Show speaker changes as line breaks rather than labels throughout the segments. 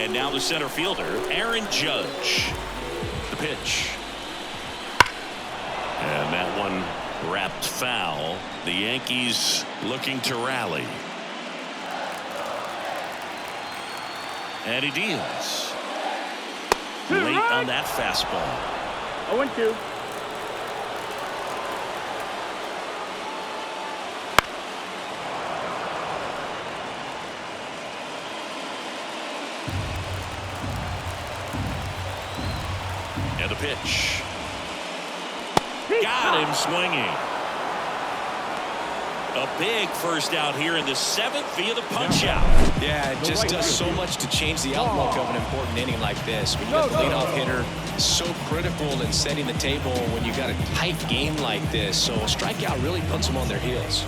And now the center fielder, Aaron Judge. The pitch. And that one wrapped foul. The Yankees looking to rally. And he deals. Late on that fastball.
0-2.
And the pitch. Got him swinging. A big first out here in the 7th via the punch out.
Yeah, it just does so much to change the outlook of an important inning like this. When you got the leadoff hitter, so critical in setting the table when you got a tight game like this. So a strikeout really puts them on their heels.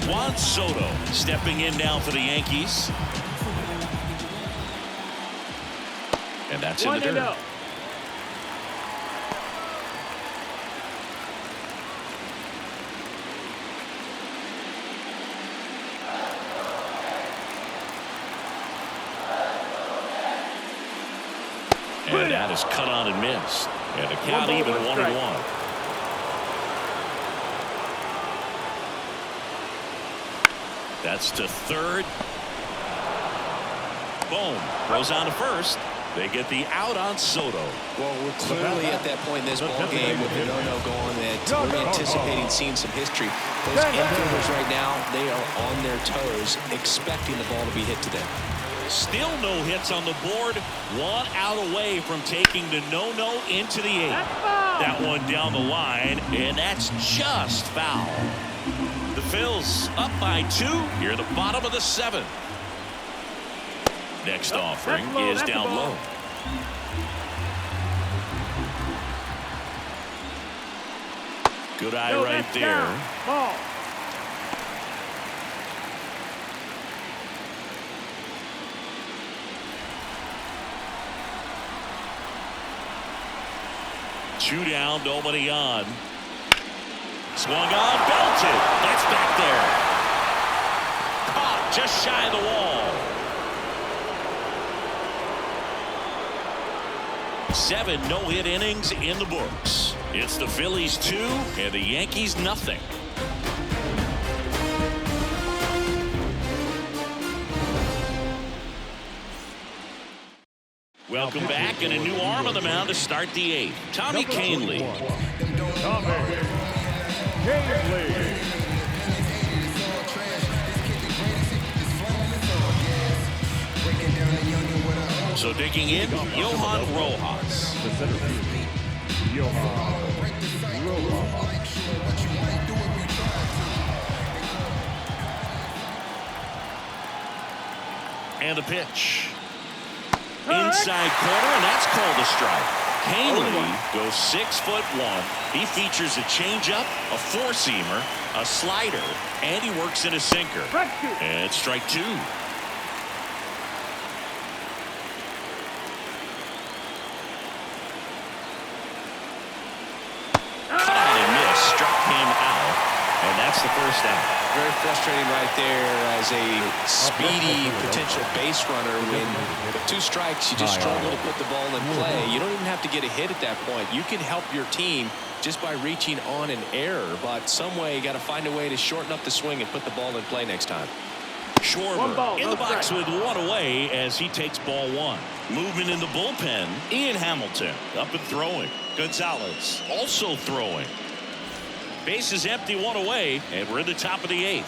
Juan Soto stepping in now for the Yankees. And that's in the dirt. And that is cut on and missed. And the count even 1-1. That's to third. Boom. Goes on to first. They get the out on Soto.
Well, we're clearly at that point in this ball game with the no-no going that we're anticipating seeing some history. Those infielders right now, they are on their toes, expecting the ball to be hit to them.
Still no hits on the board. 1 out away from taking the no-no into the 8th. That one down the line, and that's just foul. The Phils up by 2 here at the bottom of the 7th. Next offering is down low. Good eye right there.
Ball.
Two down, nobody on. Swung on, belted. That's back there. Caught just shy of the wall. 7 no-hit innings in the books. It's the Phillies 2 and the Yankees nothing. Welcome back, and a new arm on the mound to start the 8th. Tommy Kahnle. So digging in, Johan Rojas.
The center field, Johan Rojas.
And a pitch. Inside corner, and that's called a strike. Kahnle goes 6'1". He features a changeup, a four-seamer, a slider, and he works in a sinker. And strike 2. Cut and miss, struck him out, and that's the first out.
Very frustrating right there as a speedy potential base runner. When with 2 strikes, you just struggle to put the ball in play. You don't even have to get a hit at that point. You can help your team just by reaching on an error, but some way you got to find a way to shorten up the swing and put the ball in play next time.
Schwarber in the box with 1 away as he takes ball 1. Movement in the bullpen. Ian Hamilton up and throwing. Gonzalez also throwing. Base is empty, 1 away, and we're in the top of the 8th.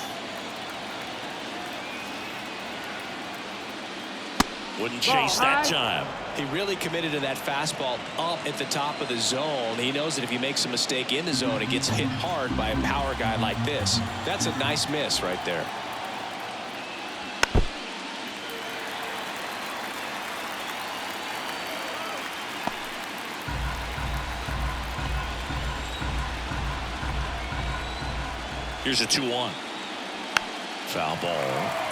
Wouldn't chase that time.
He really committed to that fastball up at the top of the zone. He knows that if he makes a mistake in the zone, it gets hit hard by a power guy like this. That's a nice miss right there.
Here's a 2-1. Foul ball.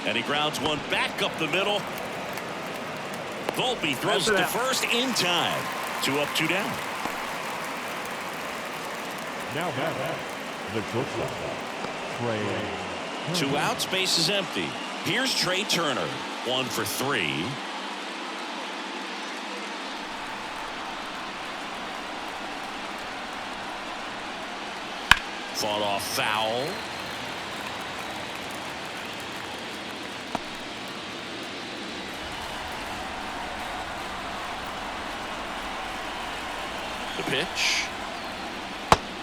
And he grounds one back up the middle. Volpe throws it to first in time. 2 up, 2 down.
Now back. The shortstop, Trey.
2 outs, base is empty. Here's Trey Turner. 1 for 3. Fought off foul. The pitch.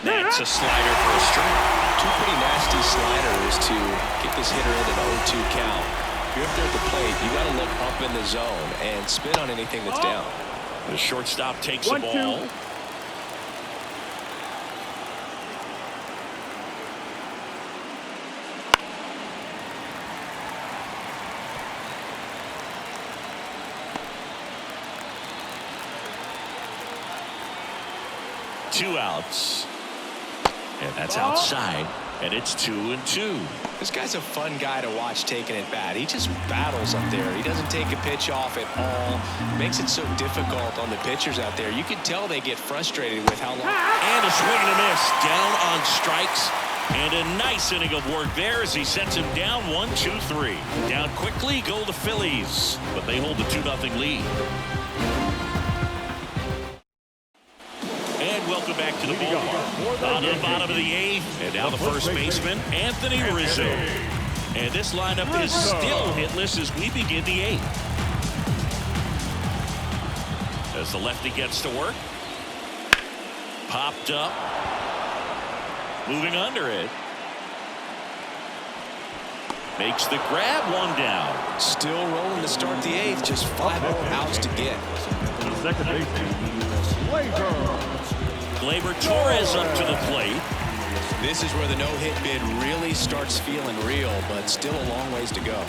That's a slider for a strike.
2 pretty nasty sliders to get this hitter in an 0-2 count. If you're up there at the plate, you got to look up in the zone and spin on anything that's down.
The shortstop takes the ball. 2 outs. And that's outside. And it's 2-2.
This guy's a fun guy to watch taking it bat. He just battles up there. He doesn't take a pitch off at all. Makes it so difficult on the pitchers out there. You can tell they get frustrated with how long.
And a swing and a miss. Down on strikes. And a nice inning of work there as he sets him down 1-2-3. Down quickly go the Phillies. But they hold the 2-0 lead. Welcome back to the ballpark. On to the bottom of the 8th. And now the first baseman, Anthony Rizzo. And this lineup is still hitless as we begin the 8th. As the lefty gets to work. Popped up. Moving under it. Makes the grab, 1 down.
Still rolling to start the 8th. Just 5 more outs to get.
The second baseman,
Gleyber Torres up to the plate.
This is where the no-hit bid really starts feeling real, but still a long ways to go.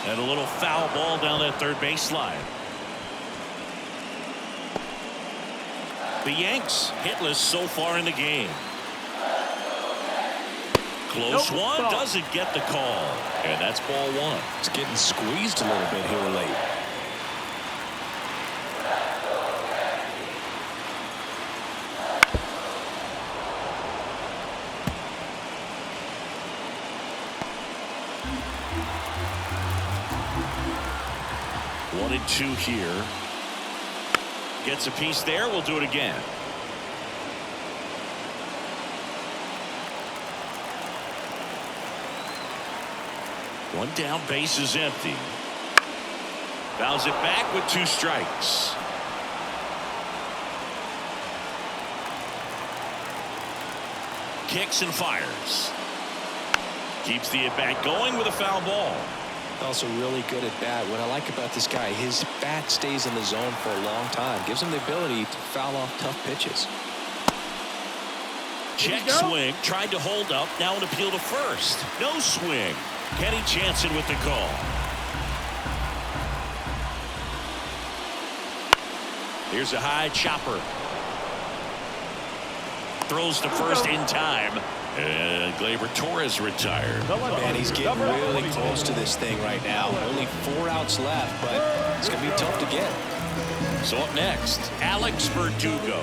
And a little foul ball down that third base line. The Yanks hitless so far in the game. Close one, doesn't get the call. And that's ball 1.
It's getting squeezed a little bit here late.
One and 2 here. Gets a piece there. We'll do it again. One down, base is empty. Fouls it back with 2 strikes. Kicks and fires. Keeps the at-bat going with a foul ball.
Also really good at bat. What I like about this guy, his bat stays in the zone for a long time. Gives him the ability to foul off tough pitches.
Check swing. Tried to hold up. Now an appeal to first. No swing. Kenny Jansen with the call. Here's a high chopper. Throws to first in time. And Gleyber Torres retired.
Man, he's getting really close to this thing right now. Only 4 outs left, but it's going to be tough to get.
So up next, Alex Verdugo.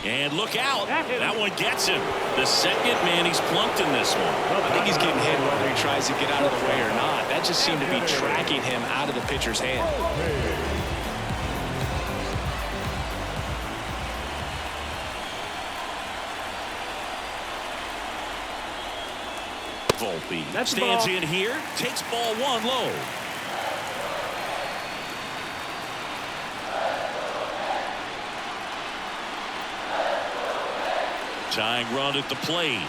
And look out. That one gets him. The second man he's plunked in this one.
I think he's getting hit whether he tries to get out of the way or not. That just seemed to be tracking him out of the pitcher's hand.
Volpe stands in here, takes ball 1 low. Tying run at the plate.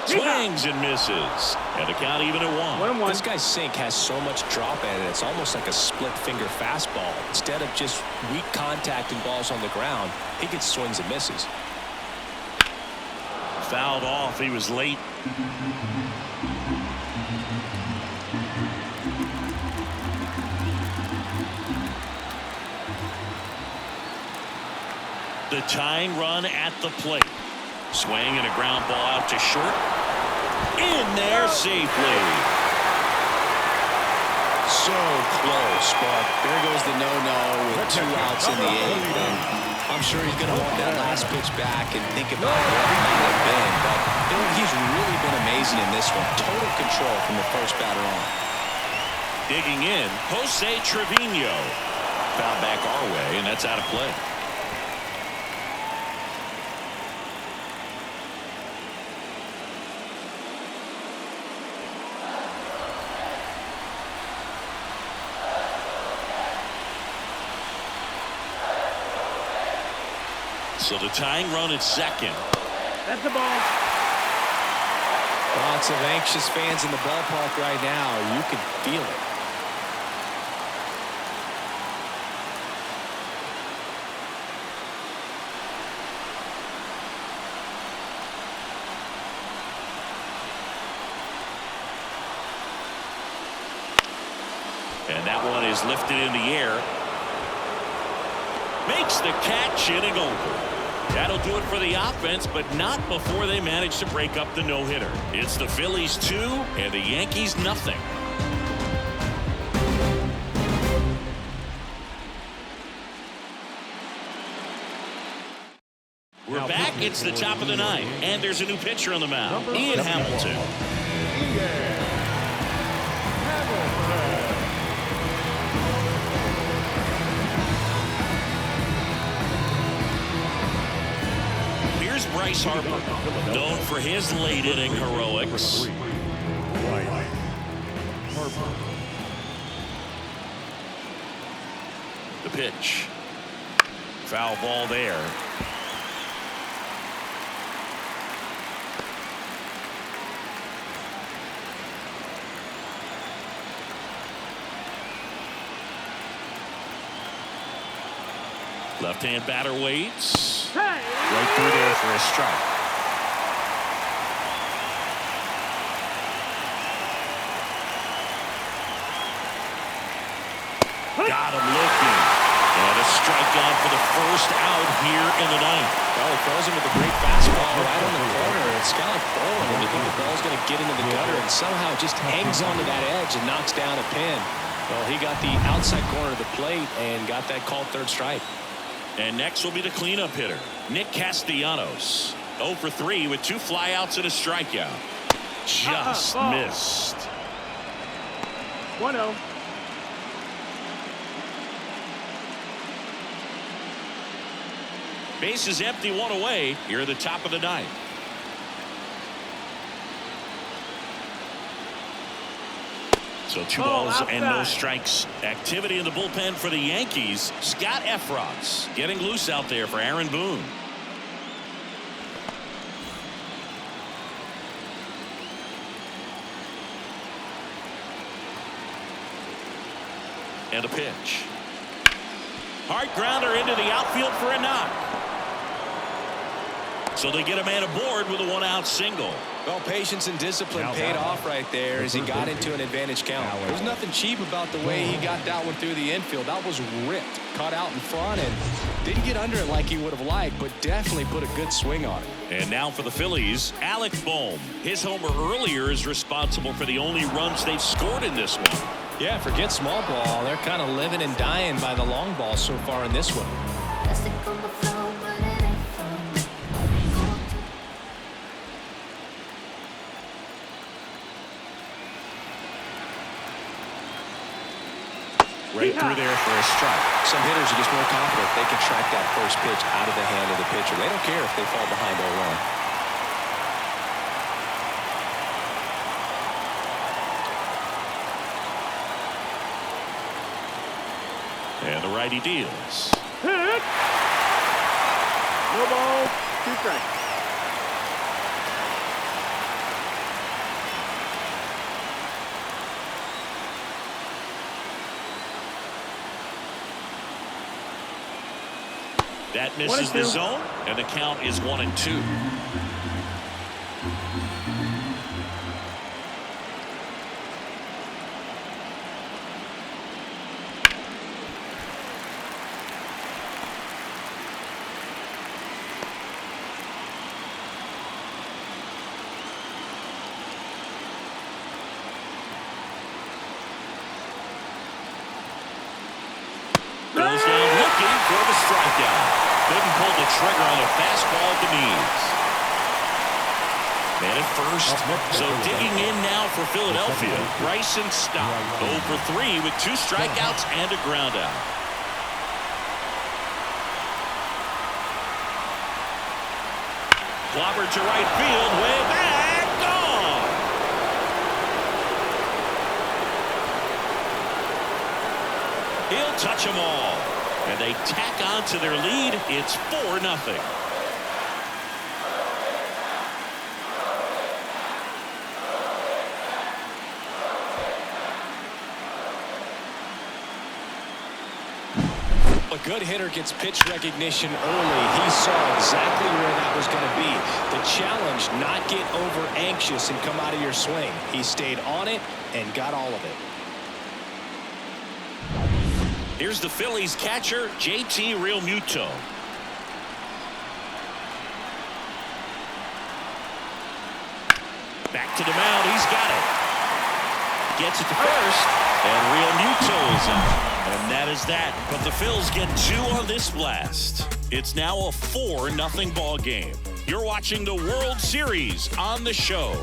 Swings and misses. And the count even at 1.
This guy's sink has so much drop in it. It's almost like a split finger fastball. Instead of just weak contact and balls on the ground, he gets swings and misses.
Fouled off. He was late. The tying run at the plate. Swing and a ground ball out to short. In there safely.
So close, but there goes the no-no with 2 outs in the 8th. And I'm sure he's going to want that last pitch back and think about what it might have been. But you know, he's really been amazing in this one. Total control from the first batter on.
Digging in, Jose Trevino. Foul back our way, and that's out of play. So the tying run at second.
That's the ball.
Lots of anxious fans in the ballpark right now. You can feel it.
And that one is lifted in the air. Makes the catch, inning over. That'll do it for the offense, but not before they manage to break up the no-hitter. It's the Phillies 2 and the Yankees nothing. We're back. It's the top of the 9th, and there's a new pitcher on the mound, Ian Hamilton. Bryce Harper, known for his late inning heroics. The pitch. Foul ball there. Left-hand batter waits. Right through there for a strike. Got him looking. And a strikeout for the first out here in the 9th.
Well, he throws him with a great fastball right on the corner. It's kind of like bowling when you think the ball's going to get into the gutter and somehow it just hangs onto that edge and knocks down a pin. Well, he got the outside corner of the plate and got that called third strike.
And next will be the cleanup hitter, Nick Castellanos. 0 for 3 with 2 flyouts and a strikeout. Just missed.
1-0.
Base is empty, 1 away. Here at the top of the 9th. So 2 balls and no strikes. Activity in the bullpen for the Yankees. Scott Efros getting loose out there for Aaron Boone. And a pitch. Hard grounder into the outfield for a knock. So they get a man aboard with a 1-out single.
Well, patience and discipline paid off right there as he got into an advantage count. There's nothing cheap about the way he got that one through the infield. That was ripped, caught out in front, and didn't get under it like he would have liked, but definitely put a good swing on it.
And now for the Phillies, Alec Bohm. His homer earlier is responsible for the only runs they've scored in this one.
Yeah, forget small ball. They're kind of living and dying by the long ball so far in this one.
Right through there for a strike.
Some hitters are just more confident they can track that first pitch out of the hand of the pitcher. They don't care if they fall behind 0-1.
And the righty deals.
Hit. No ball. 2 strikes.
That misses the zone, and the count is 1-2. strikeout. Couldn't pull the trigger on a fastball at the knees. Man at first. So digging in now for Philadelphia, Bryson Stott. 0 for 3 with 2 strikeouts and a ground out. Clobbered to right field, way back, gone. He'll touch them all. And they tack on to their lead. It's 4-0.
A good hitter gets pitch recognition early. He saw exactly where that was going to be. The challenge, not get over anxious and come out of your swing. He stayed on it and got all of it.
Here's the Phillies catcher, JT Realmuto. Back to the mound. He's got it. Gets it to first. And Realmuto is out. And that is that. But the Phils get 2 on this blast. It's now a 4-0 ball game. You're watching the World Series on the show.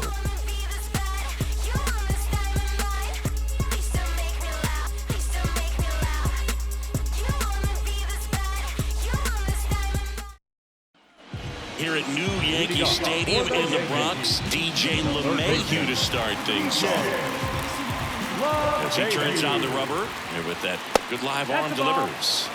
Here at New Yankee Stadium in the Bronx, DJ LeMahieu to start things off. As he turns on the rubber, and with that good live arm delivers.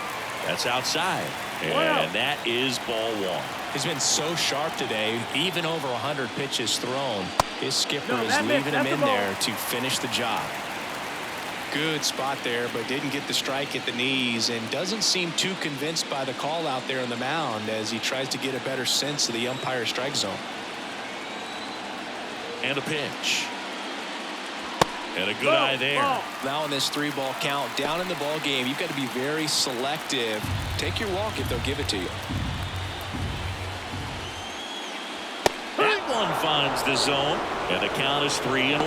That's outside. And that is ball 1.
He's been so sharp today, even over 100 pitches thrown. His skipper is leaving him in there to finish the job. Good spot there, but didn't get the strike at the knees and doesn't seem too convinced by the call out there on the mound as he tries to get a better sense of the umpire strike zone.
And a pitch. And a good eye there.
Now in this 3-ball count, down in the ball game, you've got to be very selective. Take your walk if they'll give it to you.
That one finds the zone, and the count is 3-1.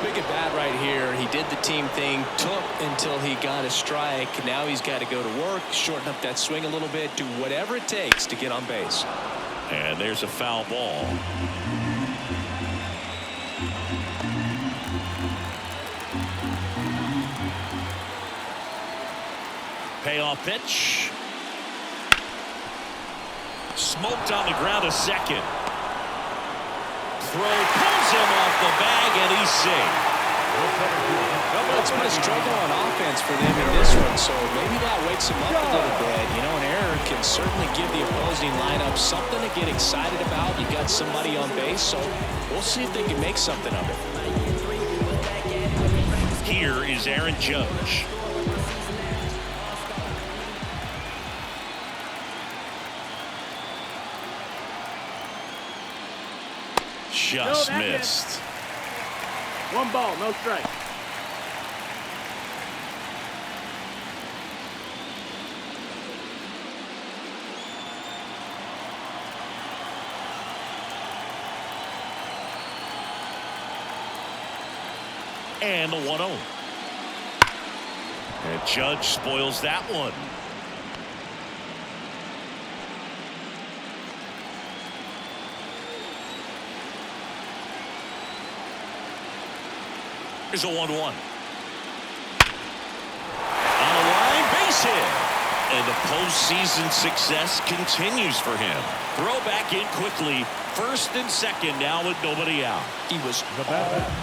Big at bat right here. He did the team thing, took until he got a strike. Now he's got to go to work, shorten up that swing a little bit, do whatever it takes to get on base.
And there's a foul ball. Payoff pitch. Smoked on the ground to second. Throw pulls him off the bag, and he's safe.
It's been a struggle on offense for them in this one, so maybe that wakes them up a little bit. You know, an error can certainly give the opposing lineup something to get excited about. You got somebody on base, so we'll see if they can make something of it.
Here is Aaron Judge. Just missed.
1 ball, no strike.
And the 1-0. And Judge spoils that one. Here's a 1-1. On the line, base hit. And the postseason success continues for him. Throw back in quickly. First and second now with nobody out.
He was all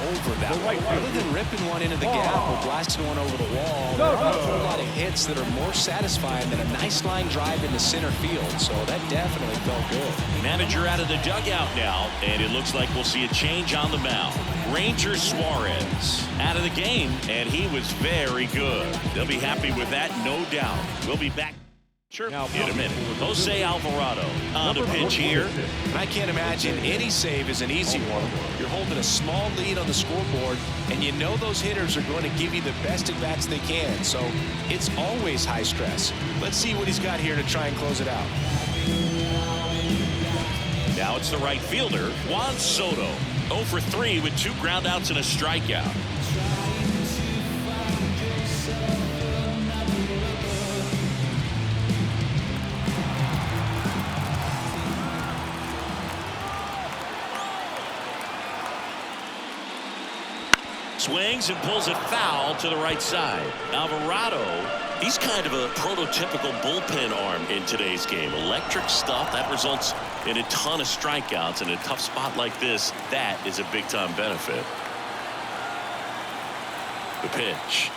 over that one. Rather than ripping one into the gap or blasting one over the wall, there are a whole lot of hits that are more satisfying than a nice line drive into center field. So that definitely felt good.
Manager out of the dugout now, and it looks like we'll see a change on the mound. Ranger Suarez out of the game, and he was very good. They'll be happy with that, no doubt. We'll be back in a minute. Jose Alvarado on the pitch here.
And I can't imagine any save is an easy one. You're holding a small lead on the scoreboard, and you know those hitters are going to give you the best at-bats they can. So it's always high stress. Let's see what he's got here to try and close it out.
Now it's the right fielder, Juan Soto. 0 for 3 with 2 groundouts and a strikeout. Swings and pulls it foul to the right side. Alvarado, he's kind of a prototypical bullpen arm in today's game. Electric stuff that results in a ton of strikeouts. In a tough spot like this, that is a big-time benefit. The pitch.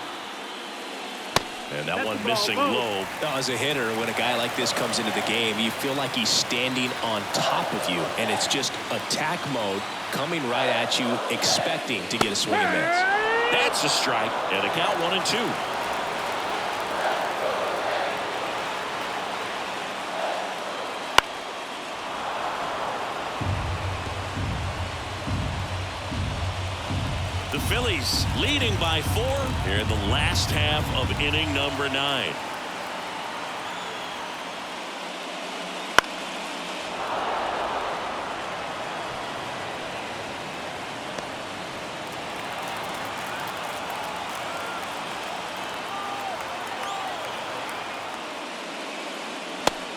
And that one missing low.
As a hitter, when a guy like this comes into the game, you feel like he's standing on top of you, and it's just attack mode coming right at you, expecting to get a swing and miss.
That's a strike, and a count 1-2. The Phillies leading by 4 here in the last half of inning number 9.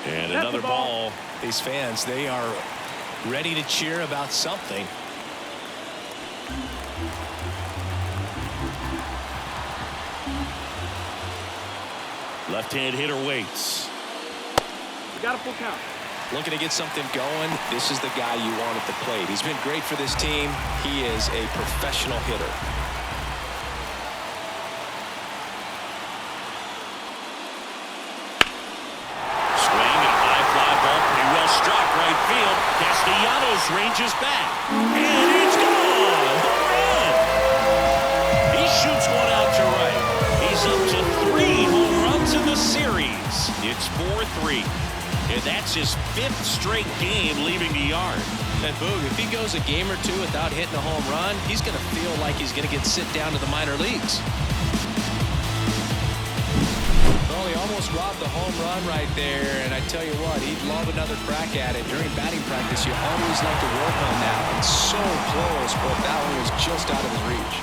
And another ball.
These fans, they are ready to cheer about something.
Left-hand hitter waits.
We got a full count.
Looking to get something going. This is the guy you want at the plate. He's been great for this team. He is a professional hitter.
Swing and a high fly ball. Pretty well struck right field. Castellanos ranges back. And it's gone. Home run. He shoots one out to right. He's up to 3 home runs in the series. It's 4-3. And that's his 5th straight game leaving the yard.
And Boog, if he goes a game or two without hitting a home run, he's going to feel like he's going to get sent down to the minor leagues. Well, he almost robbed the home run right there, and I tell you what, he'd love another crack at it. During batting practice, you always like to work on that one. So close, but that one was just out of his reach.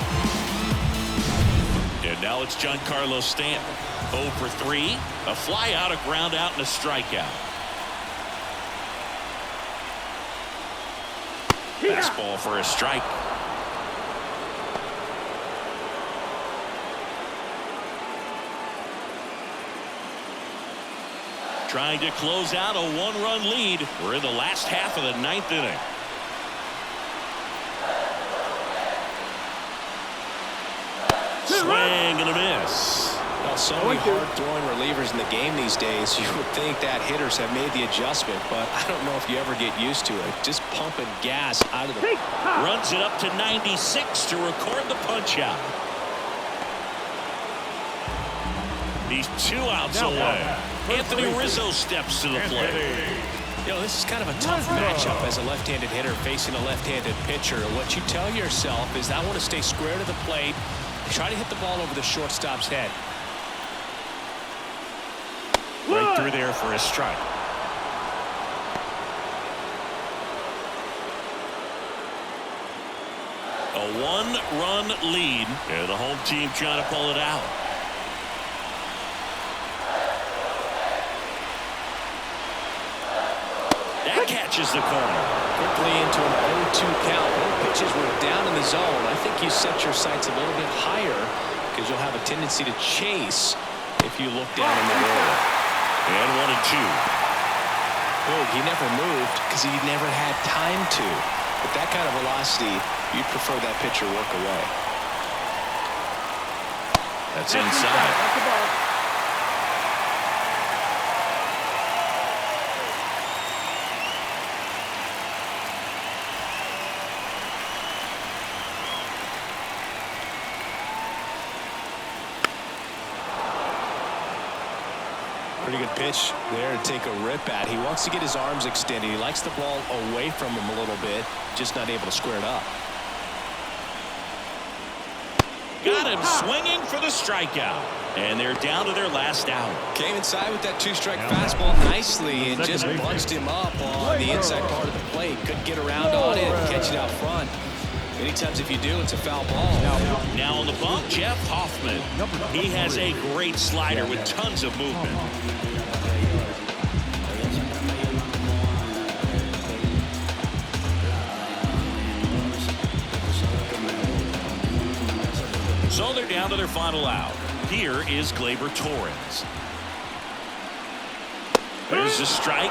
And now it's Giancarlo Stanton. 0 for 3. A fly out, a ground out, and a strikeout. Fastball for a strike. Trying to close out a 1-run lead. We're in the last half of the 9th inning. Swing and a miss.
Well, so many hard-throwing relievers in the game these days. You would think that hitters have made the adjustment, but I don't know if you ever get used to it. Just pumping gas out of the...
Runs it up to 96 to record the punch-out. He's 2 outs away. Anthony Rizzo steps to the plate.
You know, this is kind of a tough matchup as a left-handed hitter facing a left-handed pitcher. What you tell yourself is, I want to stay square to the plate, try to hit the ball over the shortstop's head.
Right through there for a strike. A 1-run lead, and the home team trying to pull it out. That catches the corner.
Quickly into an 0-2 count. Both pitches were down in the zone. I think you set your sights a little bit higher because you'll have a tendency to chase if you look down in the order.
And 1-2.
Oh, he never moved because he never had time to. With that kind of velocity, you'd prefer that pitcher work away.
That's inside.
Pretty good pitch there to take a rip at. He wants to get his arms extended. He likes the ball away from him a little bit, just not able to square it up.
Got him swinging for the strikeout. And they're down to their last out.
Came inside with that 2-strike fastball nicely and just bunched him up on the inside part of the plate. Couldn't get around on it and catch it out front. Many times if you do, it's a foul ball.
Now on the bump, Jeff Hoffman. He has a great slider with tons of movement. So they're down to their final out. Here is Gleyber Torres. There's a strike.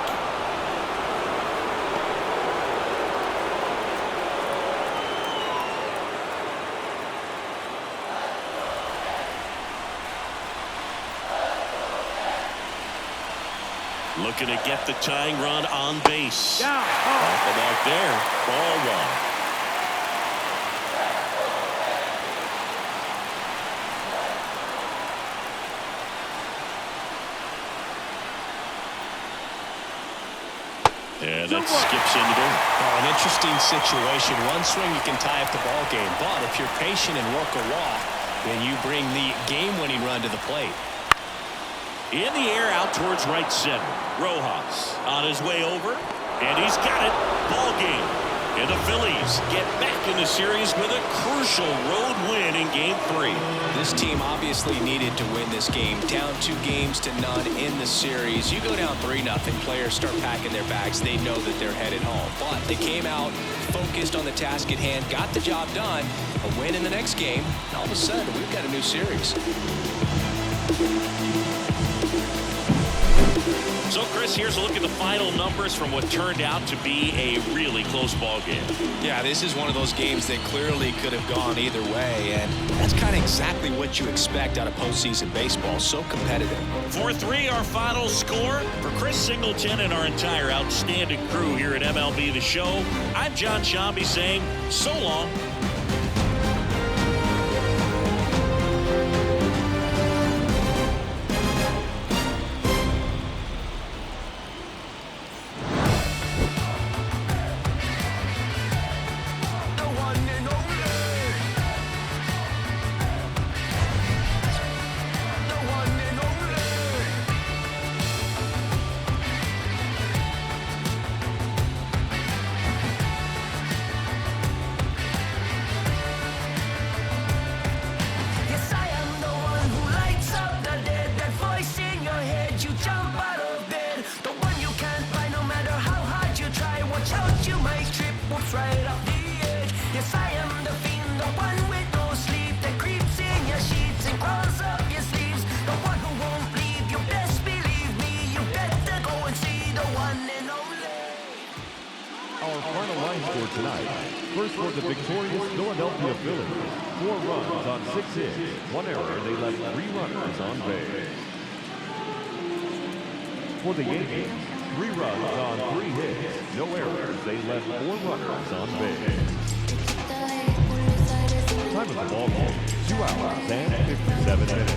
Looking to get the tying run on base.
Down.
Off the mark there. Ball one. Yeah, that skips into there.
Oh, an interesting situation. One swing you can tie up the ball game, but if you're patient and work a walk, then you bring the game-winning run to the plate.
In the air out towards right center. Rojas on his way over, and he's got it. Ball game. And the Phillies get back in the series with a crucial road win in Game 3.
This team obviously needed to win this game. Down 2-0 in the series. You go down 3-0, players start packing their bags. They know that they're headed home. But they came out focused on the task at hand, got the job done, a win in the next game, and all of a sudden we've got a new series.
So, Chris, here's a look at the final numbers from what turned out to be a really close ball game.
Yeah, this is one of those games that clearly could have gone either way, and that's kind of exactly what you expect out of postseason baseball. So competitive.
4-3, our final score. For Chris Singleton and our entire outstanding crew here at MLB The Show, I'm John Shambi saying so long.
Our final line score tonight. First for the victorious Philadelphia Phillies. 4 runs on 6 hits. 1 error. They left 3 runners on base. For the Yankees, 3 runs on 3 hits. No errors. They left 4 runners on base. Time of the ball game, 2 hours and 57 minutes.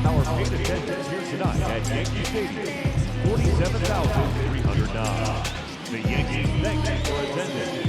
Our paid attendance here tonight at Yankee Stadium, 47,309. The Yankees thank you for attending.